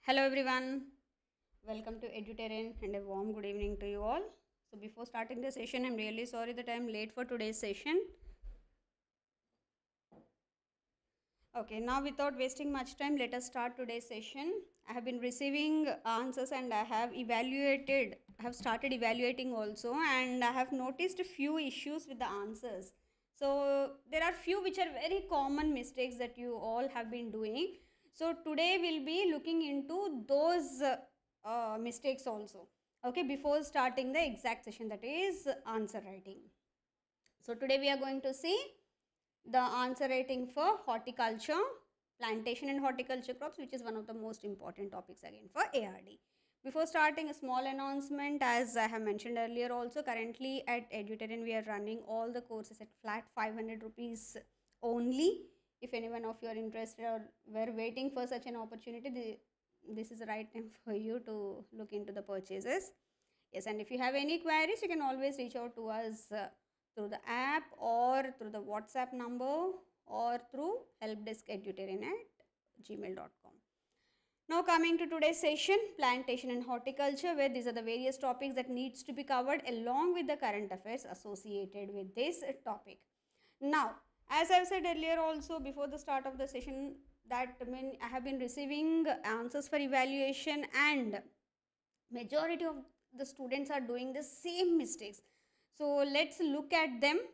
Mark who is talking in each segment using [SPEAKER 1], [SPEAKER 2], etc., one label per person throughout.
[SPEAKER 1] Hello everyone, welcome to EduTerrain and a warm good evening to you all. So before starting the session, I'm really sorry that I'm late for today's session. Okay, now without wasting much time, let us start today's session. I have been receiving answers and I have started evaluating also, and I have noticed a few issues with the answers. So there are few which are very common mistakes that you all have been doing. So today we'll be looking into those mistakes also. Okay, before starting the exact session, that is answer writing. So today we are going to see the answer writing for horticulture, plantation and horticulture crops, which is one of the most important topics again for ARD. Before starting, a small announcement, as I have mentioned earlier also, currently at EduTerrain we are running all the courses at flat 500 rupees only. If anyone of you are interested or were waiting for such an opportunity, this is the right time for you to look into the purchases. Yes, and if you have any queries, you can always reach out to us through the app or through the WhatsApp number or through helpdesk@eduterrain@gmail.com. Now coming to today's session, plantation and horticulture, where these are the various topics that needs to be covered along with the current affairs associated with this topic. Now, as I've said earlier also before the start of the session, that I have been receiving answers for evaluation, and majority of the students are doing the same mistakes. So let's look at them.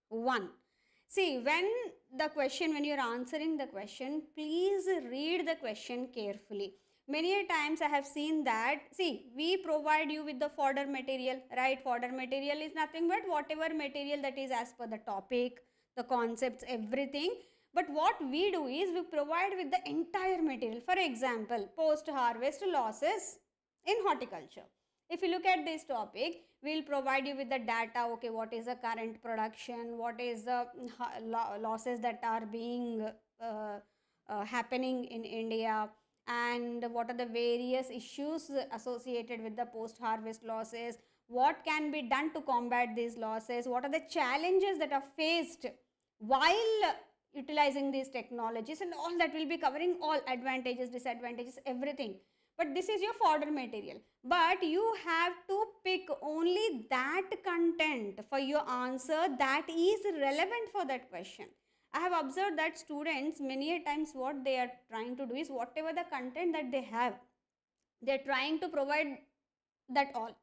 [SPEAKER 1] One, see, when you're answering the question, please read the question carefully. Many a times I have seen that, see, we provide you with the fodder material, right? Fodder material is nothing but whatever material that is as per the topic, the concepts, everything. But what we do is we provide with the entire material. For example, post-harvest losses in horticulture. If you look at this topic, we'll provide you with the data. Okay, what is the current production, what is the losses that are being happening in India, and what are the various issues associated with the post-harvest losses, what can be done to combat these losses, what are the challenges that are faced while utilizing these technologies, and all that will be covering, all advantages, disadvantages, everything. But this is your fodder material, but you have to pick only that content for your answer that is relevant for that question. I have observed that students many a times what they are trying to do is whatever the content that they have, they are trying to provide that all.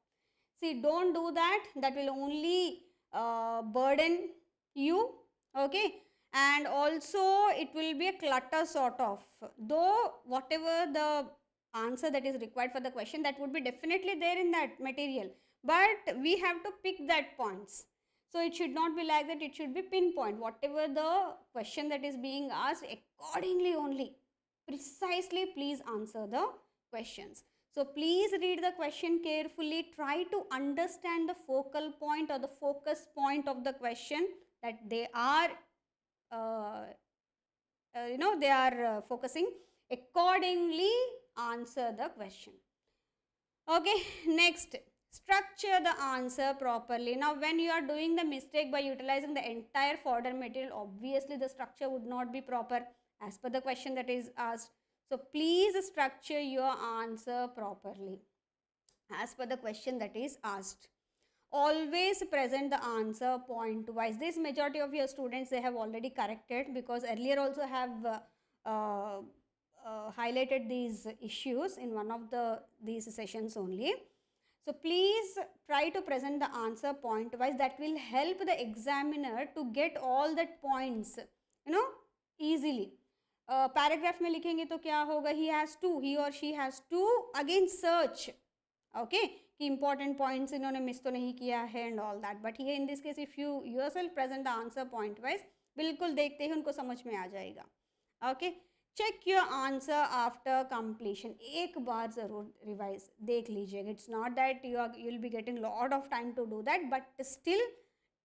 [SPEAKER 1] See, don't do that. That will only burden you, okay? And also it will be a clutter sort of, though whatever the answer that is required for the question, that would be definitely there in that material, but we have to pick that points. So it should not be like that, it should be pinpoint whatever the question that is being asked, accordingly only, precisely please answer the questions. So please read the question carefully, try to understand the focal point or the focus point of the question that they are focusing. Accordingly answer the question. Okay, next, structure the answer properly. Now when you are doing the mistake by utilizing the entire fodder material, obviously the structure would not be proper as per the question that is asked. So please structure your answer properly as per the question that is asked. Always present the answer point wise. This majority of your students, they have already corrected, because earlier also have highlighted these issues in one of these sessions only. So please try to present the answer point wise. That will help the examiner to get all that points, easily. Paragraph में लिखेंगे तो क्या होगा, he or she has to again search, okay, कि important points इन्होंने miss तो नहीं किया है and all that. But here in this case, if you yourself present the answer point wise, बिल्कुल देखते ही उनको समझ में आ जाएगा. Okay, check your answer after completion. एक बार ज़रूर revise देख लीजिएगा. It's not that you'll be getting lot of time to do that, but still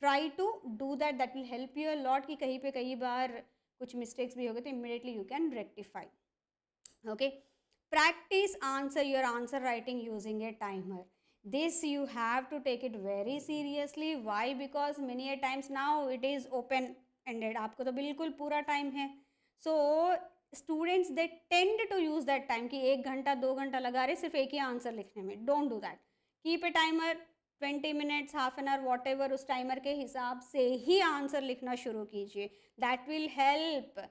[SPEAKER 1] try to do that. That will help you a lot कि कहीं पे कई बार कुछ mistakes भी हो गए तो immediately you can rectify. Okay, practice your answer writing using a timer. This you have to take it very seriously. Why? Because many a times now it is open ended, आपको तो बिल्कुल पूरा time है. So students they tend to use that time कि 1 घंटा 2 घंटा लगा रहे सिर्फ एक ही आंसर लिखने में. Don't do that. Keep a timer, 20 minutes, half an hour, what ever, उस टाइमर के हिसाब से ही आंसर लिखना शुरू कीजिए. That will help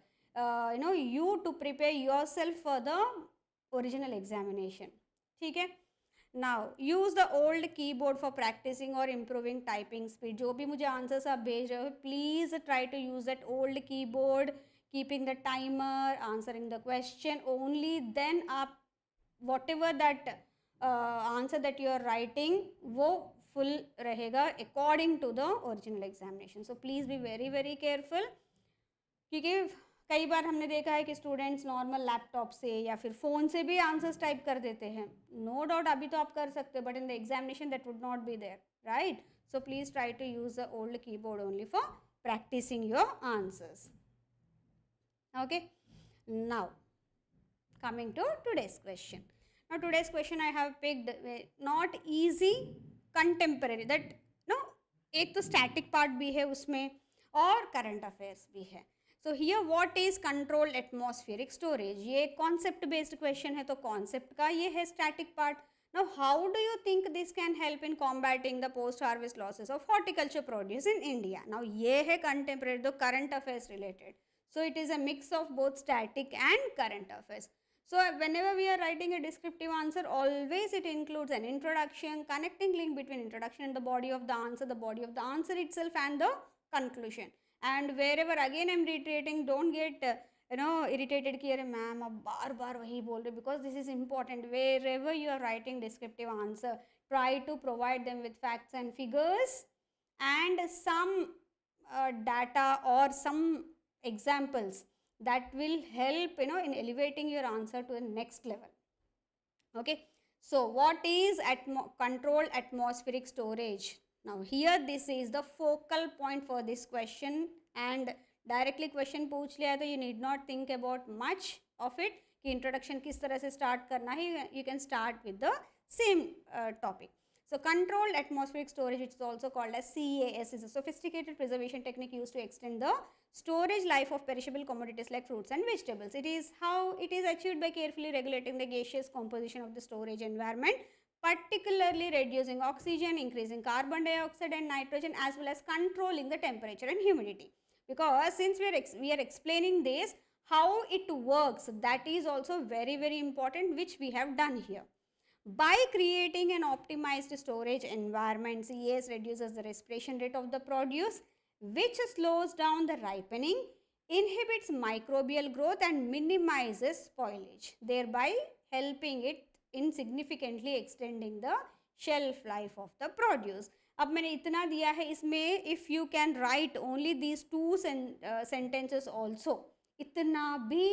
[SPEAKER 1] you to prepare yourself for the original examination. ठीक है. Now use the old keyboard for practicing or improving typing speed. जो भी मुझे आंसर्स आप भेज रहे हो, please try to use that old keyboard, keeping the timer, answering the question. Only then आप whatever that answer that you are writing वो full रहेगा according to the original examination. So please be very very careful. क्योंकि कई बार हमने देखा है कि students normal laptop से या फिर फ़ोन से भी आंसर्स टाइप कर देते हैं. नो डाउट अभी तो आप कर सकते हो, but in the examination that would not be there, right? So please try to use the old keyboard only for practising your answers. Okay, now coming to today's question. Now today's question I have picked not easy, contemporary, that no, एक तो static part भी है उसमें और current affairs भी है. So here what is controlled atmospheric storage? ये concept based question है, तो concept का ये है static part. Now how do you think this can help in combating the post harvest losses of horticulture produce in India? Now ये है contemporary, the current affairs related. So it is a mix of both static and current affairs. So whenever we are writing a descriptive answer, always it includes an introduction, connecting link between introduction and the body of the body of the answer itself and the conclusion. And wherever again I am reiterating, don't get irritated कि अरे ma'am अब बार बार वही बोल रहे, because this is important. Wherever you are writing descriptive answer, try to provide them with facts and figures and some data or some examples that will help in elevating your answer to the next level. Okay, so what is controlled atmospheric storage? Now here this is the focal point for this question, and directly question पूछ लिया है तो you need not think about much of it कि introduction किस तरह से start करना है. You can start with the same topic. So controlled atmospheric storage, which is also called as CAS, is a sophisticated preservation technique used to extend the storage life of perishable commodities like fruits and vegetables. It is how it is achieved by carefully regulating the gaseous composition of the storage environment, particularly reducing oxygen, increasing carbon dioxide and nitrogen, as well as controlling the temperature and humidity. Because since we are explaining this, how it works, that is also very very important, which we have done here. By creating an optimized storage environment, CAS reduces the respiration rate of the produce, which slows down the ripening, inhibits microbial growth and minimizes spoilage, thereby helping it in significantly extending the shelf life of the produce. अब मैंने इतना दिया है इसमें, if you can write only these two sentences also, इतना भी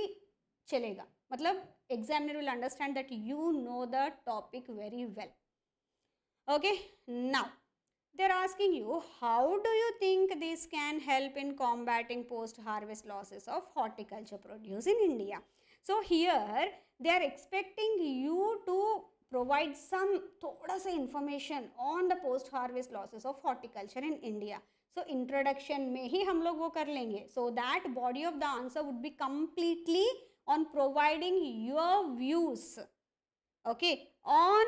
[SPEAKER 1] चलेगा. मतलब examiner will understand that you know the topic very well. Okay, now they are asking you, how do you think this can help in combating post harvest losses of horticulture produce in India? So here they are expecting you to provide some thoda sa information on the post harvest losses of horticulture in India. So introduction में ही हम लोग वो कर लेंगे, so that body of the answer would be completely on providing your views, okay, on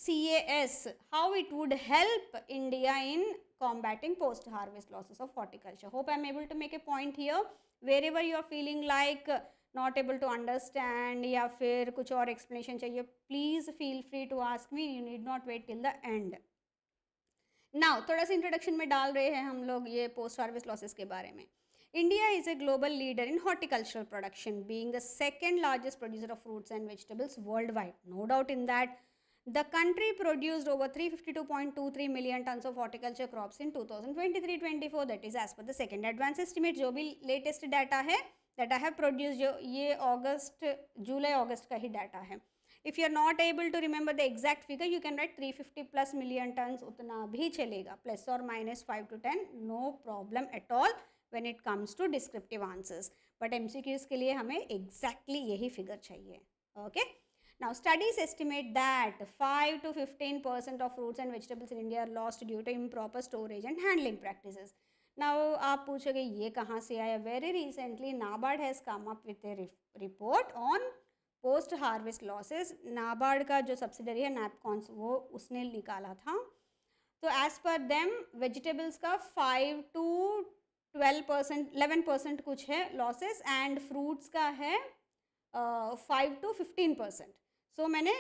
[SPEAKER 1] CAS, how it would help India in combating post-harvest losses of horticulture. Hope I am able to make a point here. Wherever you are feeling like not able to understand या फिर कुछ और explanation चाहिए, please feel free to ask me. You need not wait till the end. Now थोड़ा सा introduction में डाल रहे हैं हम लोग ये post-harvest losses के बारे में. India is a global leader in horticultural production, being the second largest producer of fruits and vegetables worldwide. No doubt in that. The country produced over 352.23 million tons of horticulture crops in 2023-24. That is as per the second advance estimate. जो भी latest data है that I have produced, जो ये July-August का ही data है. If you are not able to remember the exact figure, you can write 350 plus million tons. उतना भी चलेगा. Plus or minus 5 to 10, no problem at all when it comes to descriptive answers. But MCQs के लिए हमें exactly यही figure चाहिए. Okay. Now studies estimate that 5 to 15% of fruits and vegetables in India are lost due to improper storage and handling practices. Now आप पूछोगे ये कहाँ से आया? Very recently NABARD has come up with a report on post harvest losses. NABARD का जो subsidiary है NAPCONS, वो उसने निकाला था. तो एज पर देम वेजिटेबल्स का 5 to 12%, 11% कुछ है लॉसेस, एंड फ्रूट्स का है 5 to 15%. सो मैंने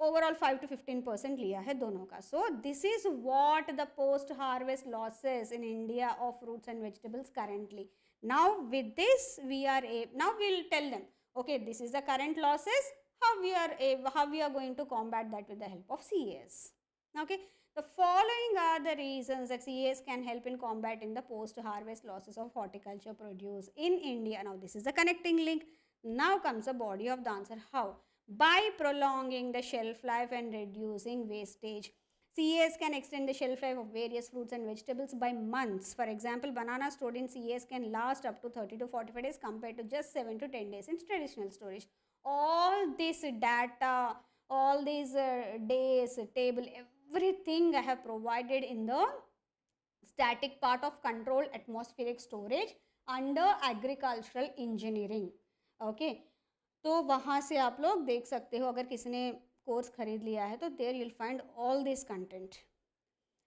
[SPEAKER 1] ओवरऑल 5 to 15% लिया है दोनों का. So this is what the post harvest losses in India of fruits and vegetables currently. Now with this we are now we'll tell them, okay, this is the current losses, how we are going to combat that with the help of CAS. Okay, the following are the reasons that CAS can help in combating the post harvest losses of horticulture produce in India. Now this is the connecting link. Now comes the body of the answer. How? By prolonging the shelf life and reducing wastage. CAS can extend the shelf life of various fruits and vegetables by months. For example, banana stored in CAS can last up to 30 to 45 days compared to just 7 to 10 days in traditional storage. All this data, all these days, table, everything I have provided in the static part of controlled atmospheric storage under agricultural engineering. Okay, तो वहाँ से आप लोग देख सकते हो, अगर किसी ने कोर्स खरीद लिया है तो there you'll find all this content.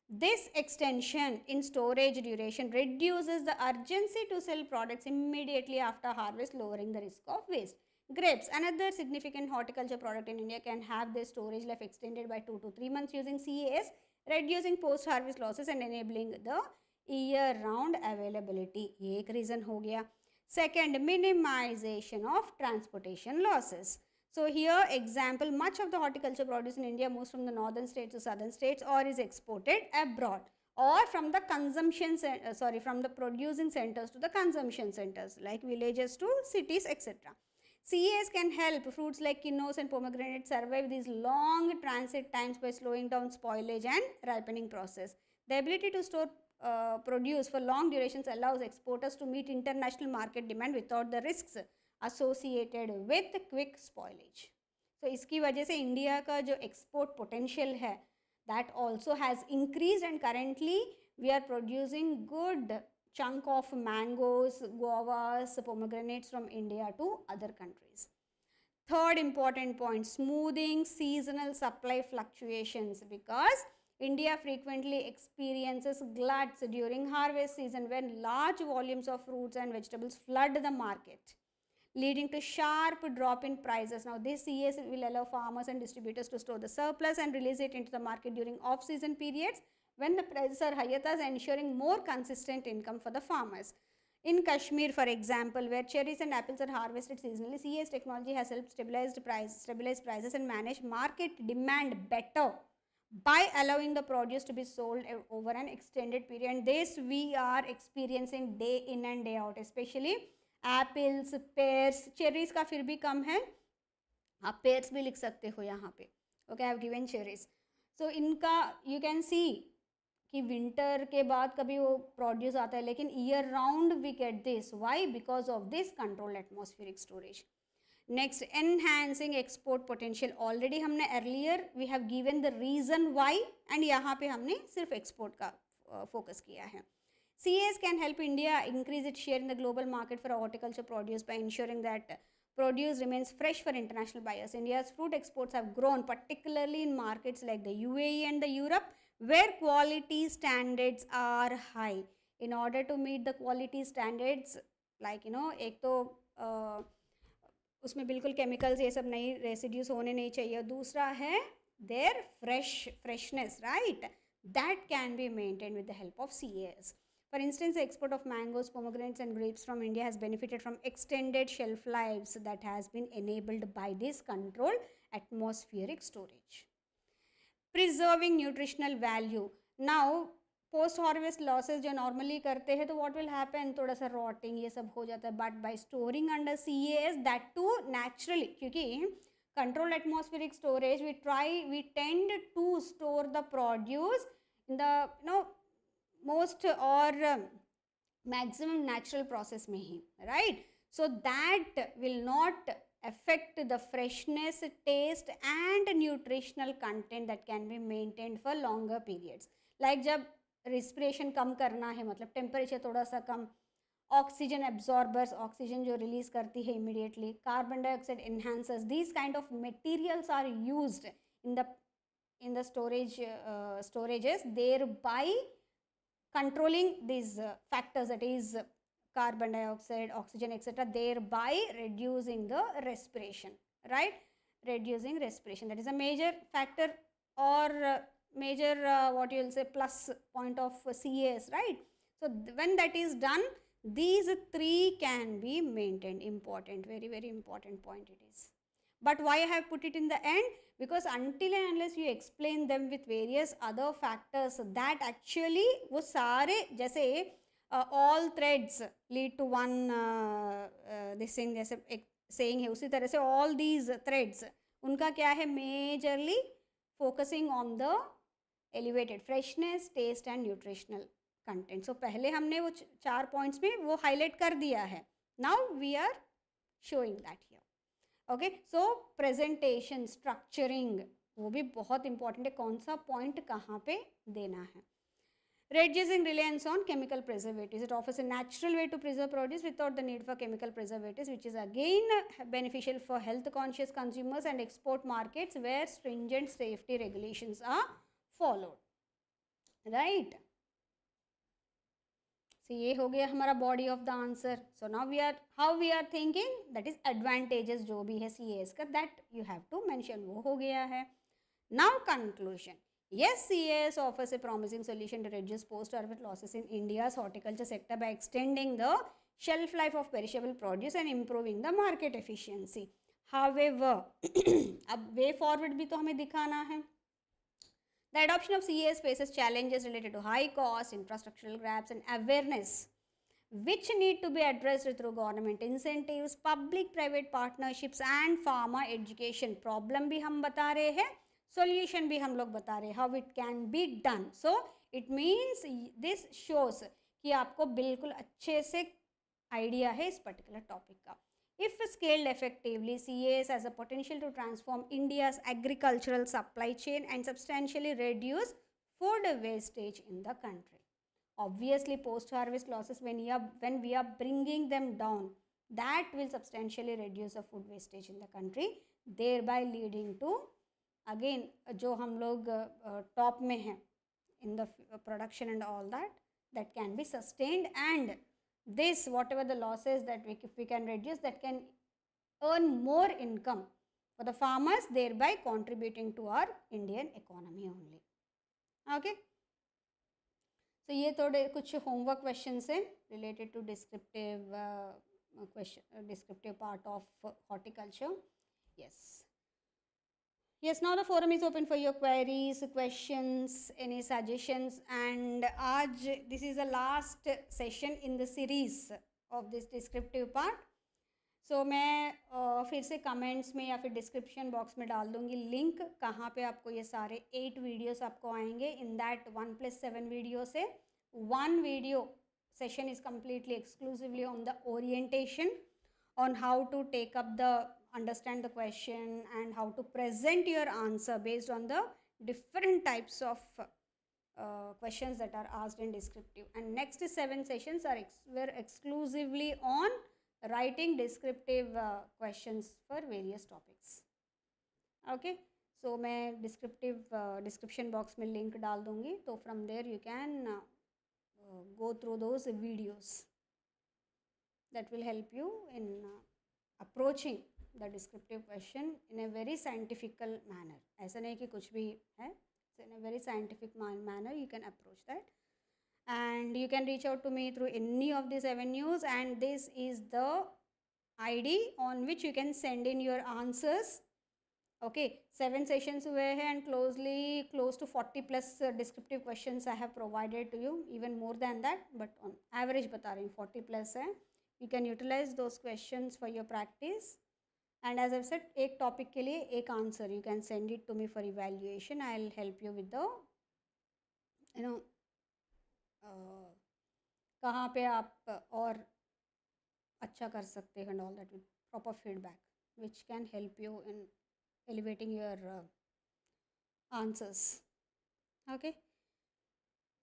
[SPEAKER 1] This extension in storage duration reduces the urgency to sell products immediately after harvest, lowering the risk of waste. Grapes, another significant horticulture product in India, can have their storage life extended by 2 to 3 months using CAS, reducing post-harvest losses and enabling the year-round availability. ये एक reason हो गया. Second, minimization of transportation losses. So here example, much of the horticulture produce in India moves from the northern states to southern states or is exported abroad, or from the from the producing centers to the consumption centers like villages to cities, etc. CAS can help fruits like quinoas and pomegranates survive these long transit times by slowing down spoilage and ripening process. The ability to store produce for long durations allows exporters to meet international market demand without the risks associated with quick spoilage. So इसकी वजह से India का जो export potential है that also has increased, and currently we are producing good chunk of mangoes, guavas, pomegranates from India to other countries. Third important point, smoothing seasonal supply fluctuations, because India frequently experiences gluts during harvest season when large volumes of fruits and vegetables flood the market, leading to sharp drop in prices. Now this CAS will allow farmers and distributors to store the surplus and release it into the market during off-season periods when the prices are higher, thus ensuring more consistent income for the farmers. In Kashmir, for example, where cherries and apples are harvested seasonally, CAS technology has helped stabilize prices and manage market demand better by allowing the produce to be sold over an extended period. And this we are experiencing day in and day out, especially apples, pairs, cherries का फिर भी कम है, आप pairs भी लिख सकते हो यहाँ पे. Okay, I have given cherries. So इनका यू कैन सी कि विंटर के बाद कभी वो प्रोड्यूस आता है, लेकिन year round we get this. Why? Because of this controlled atmospheric storage. Next, enhancing export potential. Already हमने earlier we have given the reason why, and यहाँ पे हमने सिर्फ एक्सपोर्ट का फोकस किया है. CAS can help India increase its share in the global market for horticulture produce by ensuring that produce remains fresh for international buyers. India's fruit exports have grown, particularly in markets like the UAE and the Europe, where quality standards are high. In order to meet the quality standards, like एक तो उसमें बिल्कुल chemicals ये सब नहीं, residues होने नहीं चाहिए. दूसरा है their freshness, right? That can be maintained with the help of CAS. For instance, the export of mangoes, pomegranates and grapes from India has benefited from extended shelf lives that has been enabled by this controlled atmospheric storage. Preserving nutritional value. Now, post harvest losses जो normally करते हैं तो what will happen, थोड़ा सा rotting ये सब हो जाता है, but by storing under CAS, that too naturally, क्योंकि controlled atmospheric storage we tend to store the produce in the most or maximum natural process में ही, right? So that will not affect the freshness, taste and nutritional content that can be maintained for longer periods. Like जब respiration कम करना है, मतलब temperature थोड़ा सा कम, oxygen absorbers, oxygen जो रिलीज करती है immediately, carbon dioxide enhancers, these kind of materials are used in the storages, thereby controlling these factors, that is carbon dioxide, oxygen, etc., thereby reducing the respiration, right? Reducing respiration, that is a major factor or major what you will say plus point of CAS, right? So when that is done, these three can be maintained. Important, very very important point it is. But why I have put it in the end? Because until and unless you explain them with various other factors, that actually वो सारे जैसे all threads lead to one this thing, जैसे एक saying है, उसी तरह से all these threads उनका क्या है, majorly focusing on the elevated freshness, taste and nutritional content. So पहले हमने वो 4 points में वो highlight कर दिया है. Now we are showing that here. Okay, so presentation, structuring, वो भी बहुत इंपॉर्टेंट है, कौन सा पॉइंट कहाँ पे देना है. Reducing reliance on chemical preservatives. It offers a natural way to preserve produce without the need for chemical preservatives, which is again beneficial for health conscious consumers and export markets where stringent safety regulations are followed. Right? So ये हो गया हमारा body of the answer. So now we are how we are thinking, that is advantages जो भी है CAS का, that you have to mention, वो हो गया है. Now conclusion. Yes, CAS offers a promising solution to reduce post-harvest losses in India's horticulture sector by extending the shelf life of perishable produce and improving the market efficiency. However, अब way forward भी तो हमें दिखाना है. The adoption of CAS faces challenges related to high cost, infrastructural gaps and awareness, which need to be addressed through government incentives, public-private partnerships and farmer education. Problem भी हम बता रहे हैं, solution भी हम लोग बता रहे हैं, how it can be done. So it means this shows कि आपको बिल्कुल अच्छे से idea है इस particular topic का. If scaled effectively, CAS has a potential to transform India's agricultural supply chain and substantially reduce food wastage in the country. Obviously, post-harvest losses, when we are bringing them down, that will substantially reduce the food wastage in the country, thereby leading to, again, जो हम लोग top में हैं in the production and all that, that can be sustained, and this whatever the losses that if we can reduce, that can earn more income for the farmers, thereby contributing to our Indian economy only. Okay, so ये थोड़े कुछ homework questions हैं related to descriptive descriptive part of horticulture. Yes, now the forum is open for your queries, questions, any suggestions, and आज this is the last session in the series of this descriptive part. So मैं फिर से comments में या फिर description box में डाल दूँगी link कहाँ पे आपको ये सारे 8 videos आपको आएंगे. In that 1+7 video से 1 video session is completely exclusively on the orientation, on how to take up the understand the question and how to present your answer based on the different types of questions that are asked in descriptive. And next 7 sessions were exclusively on writing descriptive questions for various topics. Okay, so मैं description box में link डाल दूँगी, तो from there you can go through those videos. That will help you in approaching the descriptive question in a very scientific manner. ऐसा नहीं कि कुछ भी है, so in a very scientific manner you can approach that, and you can reach out to me through any of these avenues, and this is the ID on which you can send in your answers. Okay, 7 sessions हुए हैं and close to 40+ descriptive questions I have provided to you, even more than that, but on average बता रही हूँ 40+ है. You can utilize those questions for your practice, and as I've said, एक topic के लिए एक answer, you can send it to me for evaluation. I'll help you with the कहाँ पे आप और अच्छा कर सकते हैं and all that, with proper feedback which can help you in elevating your answers. Okay,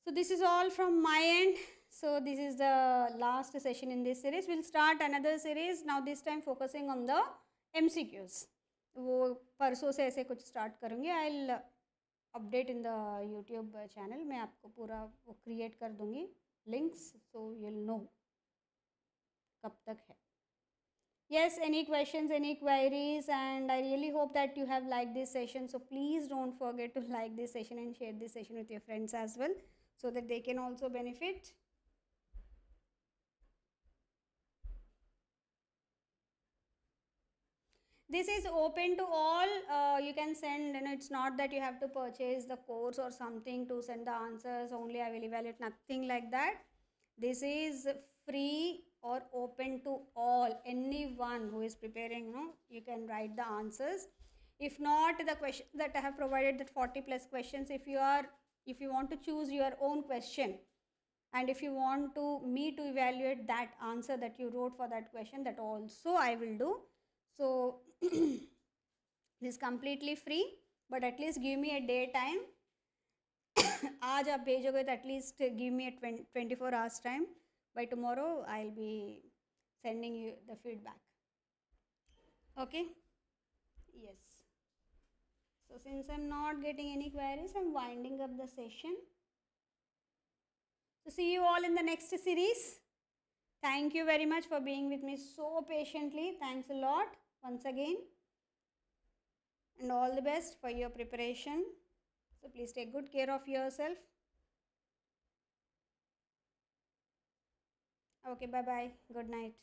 [SPEAKER 1] So this is all from my end. So this is the last session in this series. We'll start another series now, this time focusing on the MCQs. वो परसों से ऐसे कुछ start करूँगी. I'll update in the YouTube channel. मैं आपको पूरा वो क्रिएट कर दूँगी लिंक्स, सो you'll नो कब तक है. Yes, any questions, any queries, and I really hope that you have liked this session. So please don't forget to like this session and share this session with your friends as well, so that they can also benefit. This is open to all. You can send, it's not that you have to purchase the course or something to send the answers. Only I will evaluate, nothing like that. This is free or open to all. Anyone who is preparing, you can write the answers. If not, the question that I have provided, that 40 plus questions, if you want to choose your own question, and if you want me to evaluate that answer that you wrote for that question, that also I will do. So this is completely free, but at least give me a day time. आज आप भेजोगे तो at least give me a 24 hours time. By tomorrow I'll be sending you the feedback. Okay? Yes. So since I'm not getting any queries, I'm winding up the session. So see you all in the next series. Thank you very much for being with me so patiently. Thanks a lot once again. And all the best for your preparation. So please take good care of yourself. Okay, bye-bye. Good night.